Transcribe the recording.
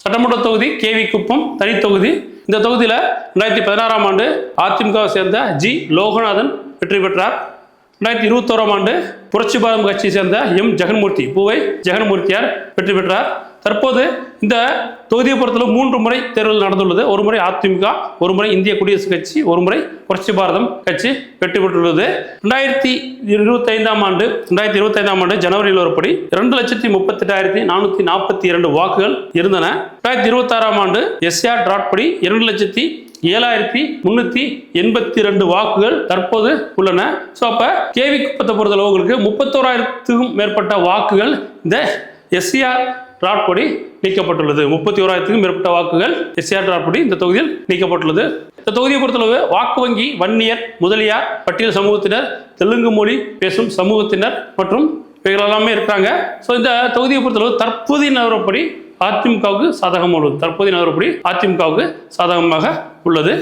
சட்டமன்ற தொகுதி கேவி குப்பம் தனி தொகுதி. இந்த தொகுதியில் 2016ஆம் ஆண்டு அதிமுகவை சேர்ந்த ஜி லோகநாதன் வெற்றி பெற்றார். 2021ஆம் ஆண்டு புரட்சி பாரதம் கட்சியை சேர்ந்த எம் ஜெகன்மூர்த்தி பூவை ஜெகன்மூர்த்தியார் வெற்றி பெற்றார். தற்போது இந்த தொகுதியை பொறுத்தளவு 3 முறை தேர்தல் நடந்துள்ளது. ஒரு முறை அதிமுக, ஒரு முறை இந்திய குடியரசுக் கட்சி, ஒரு முறை புரட்சி பாரதம் கட்சி வெற்றி பெற்றுள்ளது. 2025ஆம் ஆண்டு ஜனவரி நிலவரப்படி 2,38,442 வாக்குகள் இருந்தன. 2026ஆம் ஆண்டு எஸ்ஆர் டிராட் படி 2,07,382 வாக்குகள் தற்போது உள்ளன. ஸோ அப்போ கேவி குப்பத்தை பொறுத்தளவு உங்களுக்கு 31,000க்கும் மேற்பட்ட வாக்குகள் இந்த எஸ்ஆர் டிராட் படி நீக்கப்பட்டுள்ளது. 31,000க்கும் மேற்பட்ட வாக்குகள் எஸ்ஆர் டிராட் படி இந்த தொகுதியில் நீக்கப்பட்டுள்ளது. இந்த தொகுதியை பொறுத்தளவு வாக்கு வங்கி வன்னியர், முதலியார், பட்டியல் சமூகத்தினர், தெலுங்கு மொழி பேசும் சமூகத்தினர் மற்றும் இவர்கள் எல்லாமே இருக்கிறாங்க. ஸோ இந்த தொகுதியை பொறுத்தளவு தற்போதைய நிலவரப்படி அதிமுகவுக்கு சாதகமாக உள்ளது.